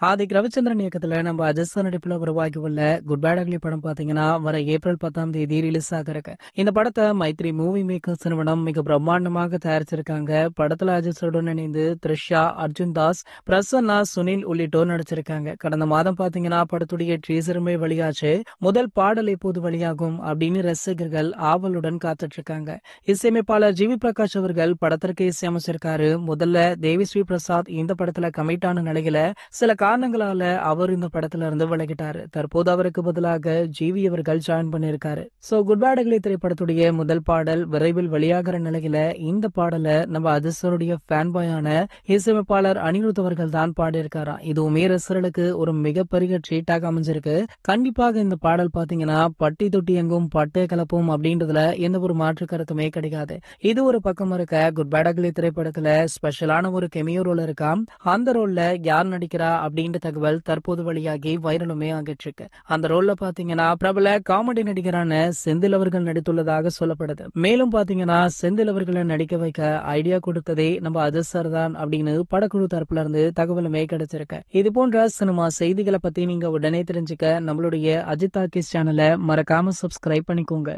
ஆதிக் ரவிச்சந்திரன் இயக்கத்துல நம்ம அஜித் சார் நடிப்புல உருவாகி உள்ள குட் பேட் அக்லி படம் பாத்தீங்கன்னா வர ஏப்ரல் 10ஆம் தேதி ரிலீஸ் ஆக இருக்கு. இந்த படத்தை மைத்ரி மூவி மேக்கர்ஸ் நிறுவனம் மிக பிரம்மாண்டமாக தயாரிச்சிருக்காங்க. படத்துல அஜித் சாருடன் இணைந்து த்ரிஷா, அர்ஜுன் தாஸ், பிரசன்னா, சுனில் உள்ளிட்டோர் நடிச்சிருக்காங்க. கடந்த மாதம் பாத்தீங்கன்னா படத்துடைய ட்ரீசருமே வெளியாச்சு. முதல் பாடல் எப்போது வெளியாகும் அப்படின்னு ரசிகர்கள் ஆவலுடன் காத்துட்டு இருக்காங்க. இசையமைப்பாளர் ஜி வி பிரகாஷ் அவர்கள் படத்திற்கு இசையமைச்சிருக்காரு. முதல்ல தேவி ஸ்ரீ பிரசாத் இந்த படத்துல கமிட் ஆன நிலையில சில காரணங்களால அவர் இந்த படத்துல இருந்து விலகிட்டாரு. தற்போது அவருக்கு பதிலாக ஜிவி அவர்கள் ஜாயின் பண்ணிருக்காரு. சோ குட் பேட் அக்லி திரைப்படத்துடைய முதல் பாடல் விரைவில் வெளியாகிற நிலையில இந்த பாடலை நம்ம அதிர்ஷ்டருடைய ஃபேன் பாயான இசையமைப்பாளர் அனிருத் அவர்கள் தான் பாடியிருக்காராம். இதுவுமே ரசிகர்களுக்கு ஒரு மிகப்பெரிய ட்ரீட்டாக அமைஞ்சிருக்கு. கண்டிப்பாக இந்த பாடல் பாத்தீங்கன்னா பட்டி தொட்டி எங்கும் பட்டே கலப்பும் அப்படின்றதுல எந்த ஒரு மாற்று கருத்துமே கிடைக்காது. இது ஒரு பக்கம் இருக்க, குட் பேட் அக்லி திரைப்படத்துல ஸ்பெஷலான ஒரு கெமியோ ரோல் இருக்காம். அந்த ரோல்ல யார் நடிக்கிறா அப்படின்ற தகவல் தற்போது வெளியாகி வைரலுமே ஆகிட்டு இருக்கு. அந்த ரோல்ல பாத்தீங்கன்னா பிரபல காமெடி நடிகரான செந்தில் அவர்கள் நடித்துள்ளதாக சொல்லப்படுது. மேலும் பாத்தீங்கன்னா செந்தில் அவர்களை நடிக்க வைக்க ஐடியா கொடுத்ததே நம்ம அஜித் சார் தான் அப்படின்னு படக்குழு தரப்புல இருந்து தகவலுமே கிடைச்சிருக்கு. இது போன்ற சினிமா செய்திகளை பத்தி நீங்க உடனே தெரிஞ்சுக்க நம்மளுடைய அஜித் டாக்கீஸ் சேனலை மறக்காம சப்ஸ்கிரைப் பண்ணிக்கோங்க.